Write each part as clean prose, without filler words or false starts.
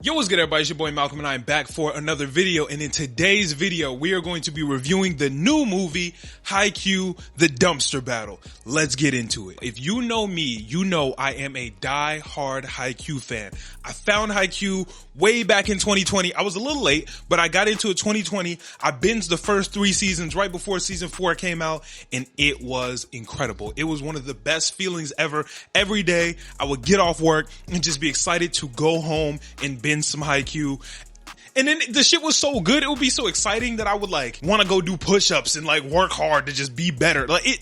Yo, what's good everybody? It's your boy Malcolm and I am back for another video, and in today's video we are going to be reviewing the new movie HAIKYUU The Dumpster Battle. Let's get into it. If you know me, you know I am a die-hard HAIKYUU fan. I found HAIKYUU way back in 2020. I was a little late, but I got into it 2020. I binged the first 3 seasons right before season 4 came out, and it was incredible. It was one of the best feelings ever. Every day I would get off work and just be excited to go home and binge some HAIKYUU. And then the shit was so good, it would be so exciting that I would like want to go do push-ups and like work hard to just be better. Like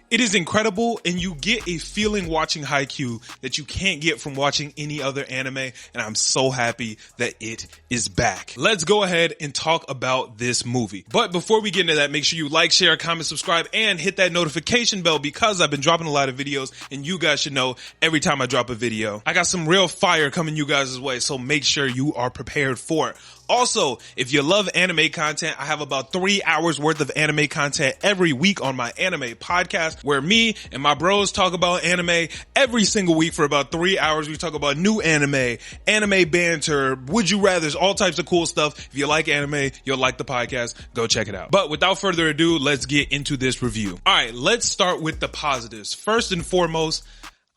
it is incredible, and you get a feeling watching HAIKYUU that you can't get from watching any other anime, and I'm so happy that it is back. Let's go ahead and talk about this movie. But before we get into that, make sure you like, share, comment, subscribe, and hit that notification bell because I've been dropping a lot of videos, and you guys should know every time I drop a video, I got some real fire coming you guys' way, so make sure you are prepared for it. Also, if you love anime content, I have about 3 hours worth of anime content every week on my anime podcast, where me and my bros talk about anime every single week for about 3 hours. We talk about new anime banter, would you rathers, all types of cool stuff. If you like anime, you'll like the podcast. Go check it out. But without further ado, let's get into this review. All right, let's start with the positives. First and foremost,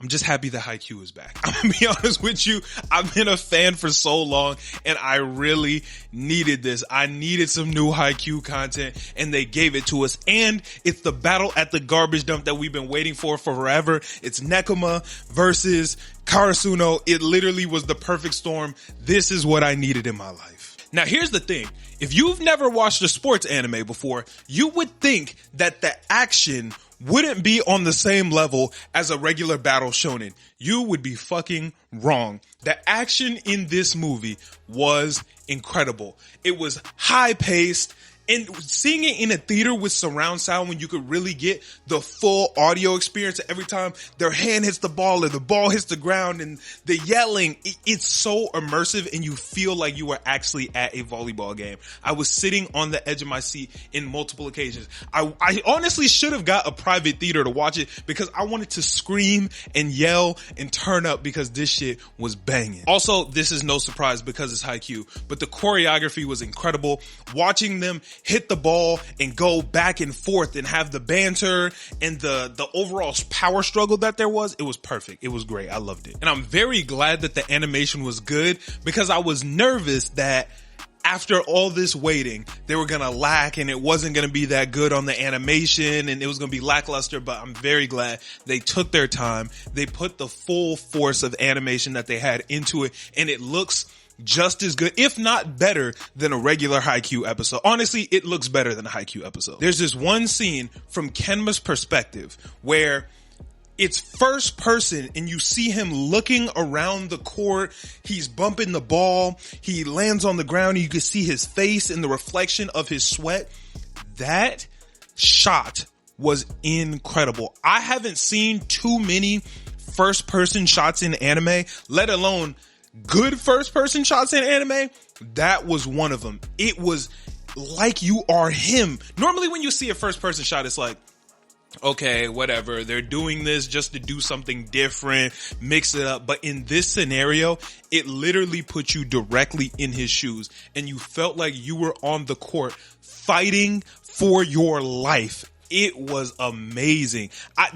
I'm just happy that HAIKYUU is back. I'm gonna be honest with you. I've been a fan for so long, and I really needed this. I needed some new HAIKYUU content, and they gave it to us. And it's the battle at the garbage dump that we've been waiting for forever. It's Nekoma versus Karasuno. It literally was the perfect storm. This is what I needed in my life. Now, here's the thing. If you've never watched a sports anime before, you would think that the action wouldn't be on the same level as a regular battle shonen. You would be fucking wrong. The action in this movie was incredible. It was high paced, and seeing it in a theater with surround sound when you could really get the full audio experience every time their hand hits the ball or the ball hits the ground, and the yelling, it's so immersive, and you feel like you were actually at a volleyball game. I was sitting on the edge of my seat in multiple occasions. I honestly should have got a private theater to watch it because I wanted to scream and yell and turn up because this shit was banging. Also, this is no surprise because it's HAIKYUU, but the choreography was incredible. Watching them hit the ball and go back and forth and have the banter and the overall power struggle that there was, it was perfect. It was great. I loved it. And I'm very glad that the animation was good because I was nervous that after all this waiting, they were going to lack and it wasn't going to be that good on the animation and it was going to be lackluster, but I'm very glad they took their time. They put the full force of animation that they had into it, and it looks just as good, if not better, than a regular HAIKYUU episode. Honestly, it looks better than a HAIKYUU episode. There's this one scene from Kenma's perspective where it's first person and you see him looking around the court. He's bumping the ball. He lands on the ground and you can see his face in the reflection of his sweat. That shot was incredible. I haven't seen too many first person shots in anime, let alone good first person shots in anime. That was one of them. It was like you are him. Normally when you see a first person shot, it's like, okay, whatever, they're doing this just to do something different, mix it up. But in this scenario, it literally put you directly in his shoes, and you felt like you were on the court fighting for your life. It was amazing.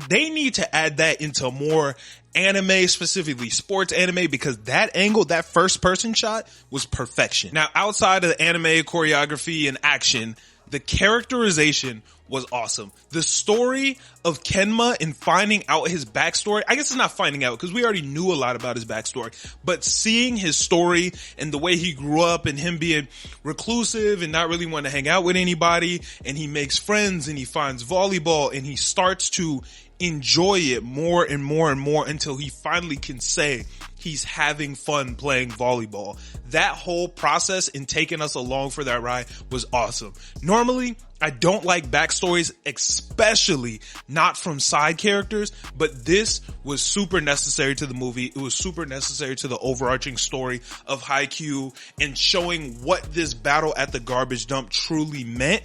They need to add that into more anime, specifically sports anime, because that angle, that first person shot, was perfection. Now, outside of the anime choreography and action, the characterization was awesome. The story of Kenma and finding out his backstory, I guess it's not finding out because we already knew a lot about his backstory, but seeing his story and the way he grew up and him being reclusive and not really wanting to hang out with anybody, and he makes friends and he finds volleyball and he starts to enjoy it more and more and more until he finally can say he's having fun playing volleyball. That whole process in taking us along for that ride was awesome. Normally, I don't like backstories, especially not from side characters, but this was super necessary to the movie. It was super necessary to the overarching story of HAIKYUU and showing what this battle at the garbage dump truly meant.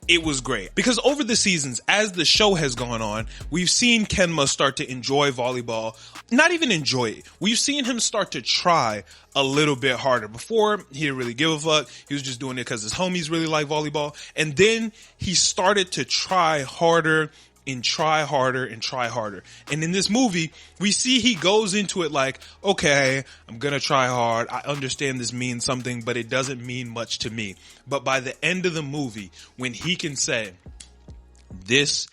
it was great. Because over the seasons, as the show has gone on, we've seen Kenma start to enjoy volleyball. Not even enjoy it. We've seen him start to try a little bit harder. Before, he didn't really give a fuck. He was just doing it because his homies really like volleyball. And then he started to try harder and try harder and try harder. And in this movie, we see he goes into it like, okay, I'm gonna try hard. I understand this means something, but it doesn't mean much to me. But by the end of the movie, when he can say, this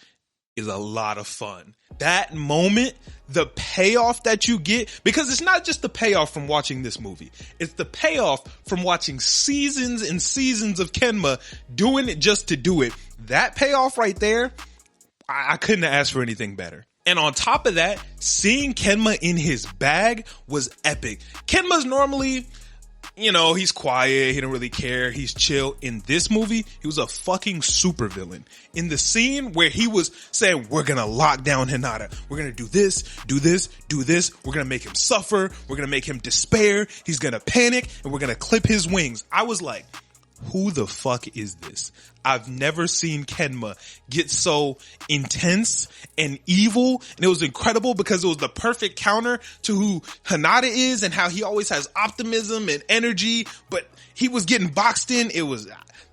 is a lot of fun, that moment, the payoff that you get, because it's not just the payoff from watching this movie, it's the payoff from watching seasons and seasons of Kenma doing it just to do it. That payoff right there, I couldn't have asked for anything better. And on top of that, seeing Kenma in his bag was epic. Kenma's normally, he's quiet. He don't really care. He's chill. In this movie, he was a fucking supervillain. In the scene where he was saying, we're going to lock down Hinata. We're going to do this, do this, do this. We're going to make him suffer. We're going to make him despair. He's going to panic and we're going to clip his wings. I was like, who the fuck is this? I've never seen Kenma get so intense and evil. And it was incredible because it was the perfect counter to who Hinata is and how he always has optimism and energy, but he was getting boxed in.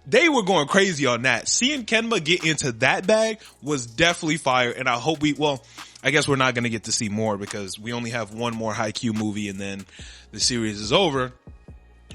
They were going crazy on that. Seeing Kenma get into that bag was definitely fire. And I hope I guess we're not going to get to see more because we only have one more HAIKYUU movie and then the series is over.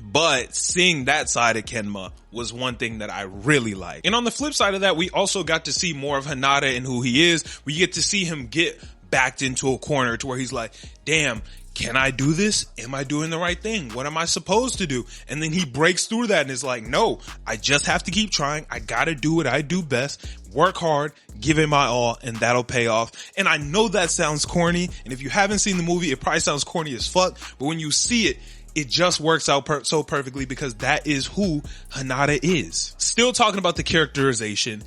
But seeing that side of Kenma was one thing that I really liked. And on the flip side of that, we also got to see more of Hinata and who he is. We get to see him get backed into a corner to where he's like, damn, can I do this? Am I doing the right thing? What am I supposed to do? And then he breaks through that and is like, no, I just have to keep trying. I gotta do what I do best. Work hard, give it my all, and that'll pay off. And I know that sounds corny. And if you haven't seen the movie, it probably sounds corny as fuck. But when you see it, it just works out so perfectly because that is who Hinata is. Still talking about the characterization.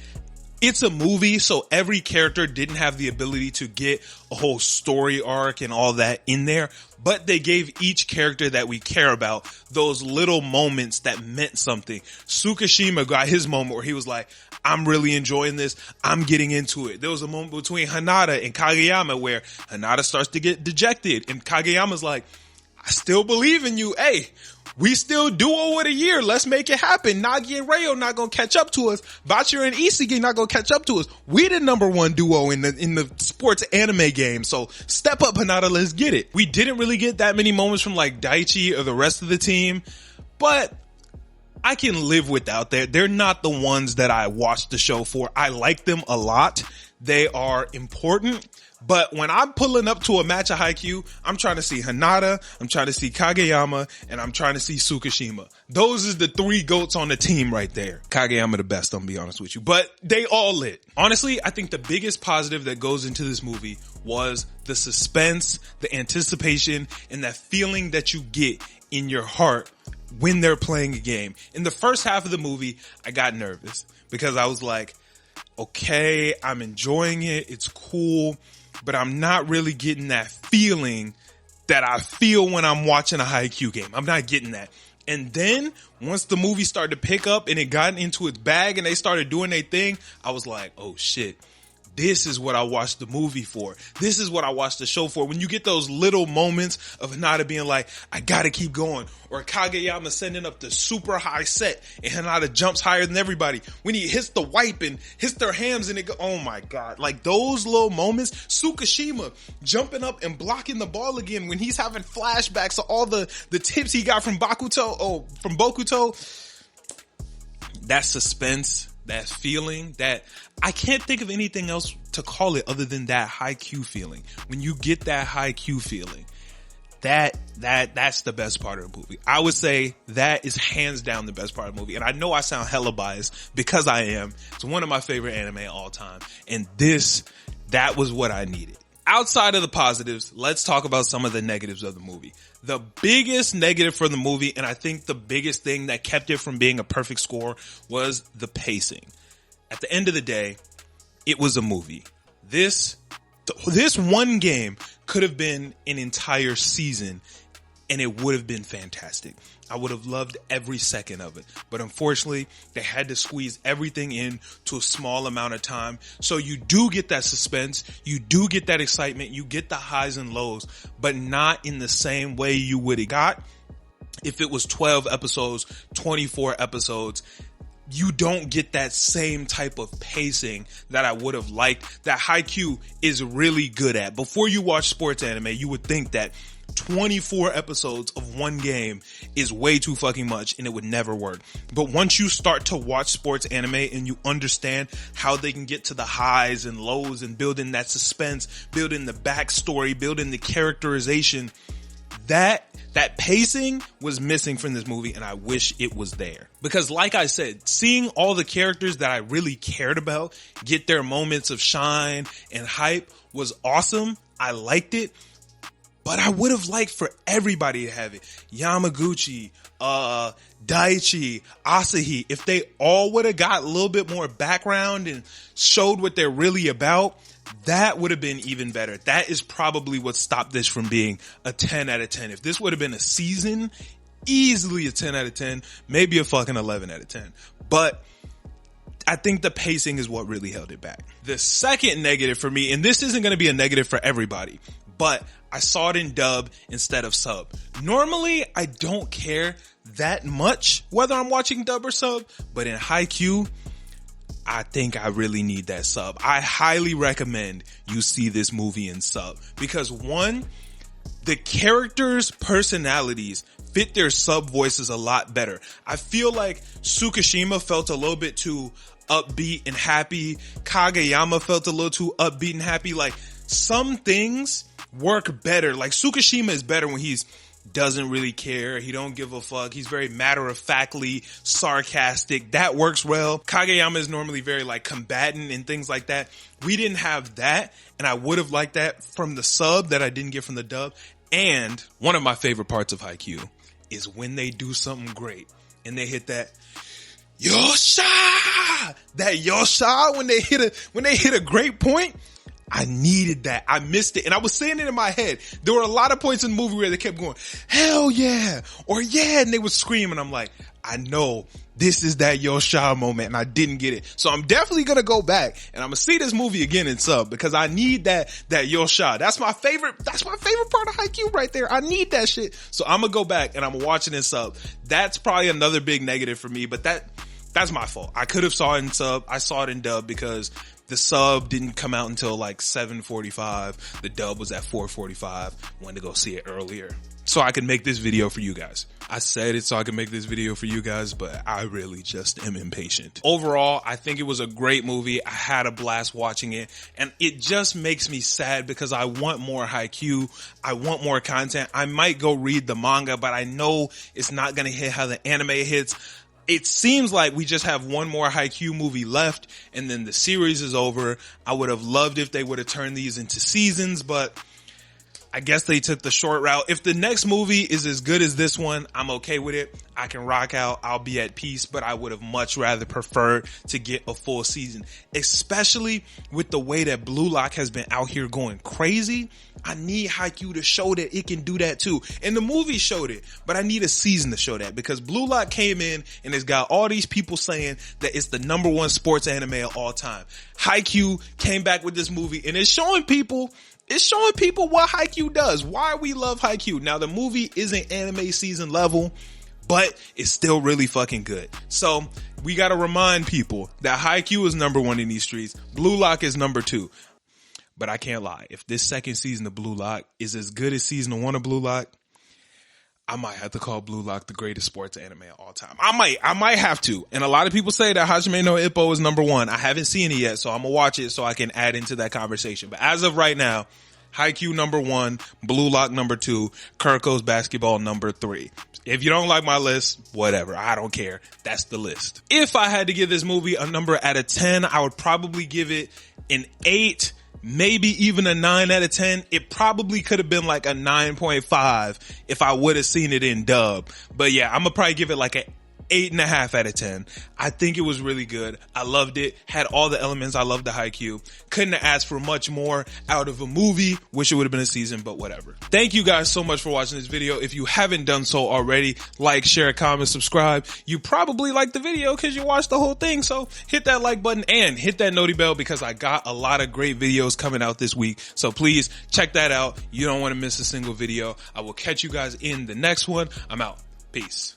It's a movie, so every character didn't have the ability to get a whole story arc and all that in there, but they gave each character that we care about those little moments that meant something. Tsukishima got his moment where he was like, I'm really enjoying this. I'm getting into it. There was a moment between Hinata and Kageyama where Hinata starts to get dejected and Kageyama's like, I still believe in you. Hey, we still duo with a year. Let's make it happen. Nagi and Ryo not gonna catch up to us. Bachira and Isagi not gonna catch up to us. We the number one duo in the sports anime game. So step up, Hinata. Let's get it. We didn't really get that many moments from like Daichi or the rest of the team, but I can live without that. They're not the ones that I watched the show for. I like them a lot. They are important. But when I'm pulling up to a match of HAIKYUU, I'm trying to see Hinata, I'm trying to see Kageyama, and I'm trying to see Tsukishima. Those is the three goats on the team right there. Kageyama the best, I'm gonna be honest with you. But they all lit. Honestly, I think the biggest positive that goes into this movie was the suspense, the anticipation, and that feeling that you get in your heart when they're playing a game. In the first half of the movie, I got nervous because I was like, okay, I'm enjoying it, it's cool, but I'm not really getting that feeling that I feel when I'm watching a HAIKYUU game. I'm not getting that. And then once the movie started to pick up and it got into its bag and they started doing their thing, I was like, oh shit. This is what I watched the movie for. This is what I watched the show for. When you get those little moments of Hinata being like, I gotta keep going. Or Kageyama sending up the super high set and Hinata jumps higher than everybody. When he hits the wipe and hits their hams and it go, oh my God. Like those little moments. Tsukishima jumping up and blocking the ball again when he's having flashbacks of all the tips he got from Bokuto. That suspense, that feeling, that I can't think of anything else to call it other than that HAIKYUU feeling. When you get that HAIKYUU feeling, that's the best part of the movie. I would say that is hands down the best part of the movie. And I know I sound hella biased because I am. It's one of my favorite anime of all time. And that was what I needed. Outside of the positives, let's talk about some of the negatives of the movie. The biggest negative for the movie, and I think the biggest thing that kept it from being a perfect score, was the pacing. At the end of the day, it was a movie. This one game could have been an entire season and it would have been fantastic. I would have loved every second of it. But unfortunately, they had to squeeze everything in to a small amount of time. So you do get that suspense. You do get that excitement. You get the highs and lows, but not in the same way you would have got if it was 12 episodes, 24 episodes. You don't get that same type of pacing that I would have liked, that HAIKYUU is really good at. Before you watch sports anime, you would think that 24 episodes of one game is way too fucking much and it would never work. But once you start to watch sports anime and you understand how they can get to the highs and lows and build in that suspense, build in the backstory, build in the characterization, that pacing was missing from this movie, and I wish it was there. Because like I said, seeing all the characters that I really cared about get their moments of shine and hype was awesome. I liked it, but I would have liked for everybody to have it. Yamaguchi, Daichi, Asahi, if they all would have got a little bit more background and showed what they're really about, that would have been even better. That is probably what stopped this from being a 10 out of 10. If this would have been a season, easily a 10 out of 10, maybe a fucking 11 out of 10. But I think the pacing is what really held it back. The second negative for me, and this isn't going to be a negative for everybody, but I saw it in dub instead of sub. Normally, I don't care that much whether I'm watching dub or sub, but in HAIKYUU, I think I really need that sub. I highly recommend you see this movie in sub because one, the characters' personalities fit their sub voices a lot better. I feel like Tsukishima felt a little bit too upbeat and happy. Kageyama felt a little too upbeat and happy. Like some things work better. Like Tsukishima is better when he's doesn't really care. He don't give a fuck. He's very matter-of-factly sarcastic. That works well. Kageyama is normally very like combatant and things like that. We didn't have that, and I would have liked that from the sub that I didn't get from the dub. And one of my favorite parts of HAIKYUU is when they do something great and they hit that Yosha! That Yosha when they hit a great point. I needed that. I missed it. And I was saying it in my head. There were a lot of points in the movie where they kept going, hell yeah, or yeah, and they would scream. And I'm like, I know this is that Yosha moment and I didn't get it. So I'm definitely going to go back and I'm going to see this movie again in sub because I need that Yosha. That's my favorite part of HAIKYUU right there. I need that shit. So I'm going to go back and I'm watching it in sub. That's probably another big negative for me, but that's my fault. I could have saw it in sub. I saw it in dub because the sub didn't come out until like 7:45. The dub was at 4:45. Wanted to go see it earlier so I could make this video for you guys. I said it so I could make this video for you guys, but I really just am impatient. Overall, I think it was a great movie. I had a blast watching it, and it just makes me sad because I want more HAIKYUU. I want more content. I might go read the manga, but I know it's not going to hit how the anime hits. It seems like we just have one more HAIKYUU movie left and then the series is over. I would have loved if they would have turned these into seasons, but I guess they took the short route. If the next movie is as good as this one, I'm okay with it. I can rock out. I'll be at peace, but I would have much rather preferred to get a full season, especially with the way that Blue Lock has been out here going crazy. I need HAIKYUU to show that it can do that too. And the movie showed it, but I need a season to show that because Blue Lock came in and it's got all these people saying that it's the #1 sports anime of all time. HAIKYUU came back with this movie and it's showing people what HAIKYUU does, why we love HAIKYUU. Now the movie isn't anime season level, but it's still really fucking good. So we got to remind people that HAIKYUU is #1 in these streets. Blue Lock is #2. But I can't lie. If this second season of Blue Lock is as good as season 1 of Blue Lock, I might have to call Blue Lock the greatest sports anime of all time. I might have to. And a lot of people say that Hajime no Ippo is #1. I haven't seen it yet, so I'm going to watch it so I can add into that conversation. But as of right now, HAIKYUU #1, Blue Lock #2, Kurko's Basketball #3. If you don't like my list, whatever. I don't care. That's the list. If I had to give this movie a number out of 10, I would probably give it an 8. Maybe even a 9 out of 10. It probably could have been like a 9.5 if I would have seen it in dub. But yeah, I'm gonna probably give it like a 8.5 out of 10. I think it was really good. I loved it. Had all the elements. I loved the HAIKYUU. Couldn't have asked for much more out of a movie. Wish it would have been a season, but whatever. Thank you guys so much for watching this video. If you haven't done so already, like, share, comment, subscribe. You probably liked the video because you watched the whole thing. So hit that like button and hit that noti bell because I got a lot of great videos coming out this week. So please check that out. You don't want to miss a single video. I will catch you guys in the next one. I'm out. Peace.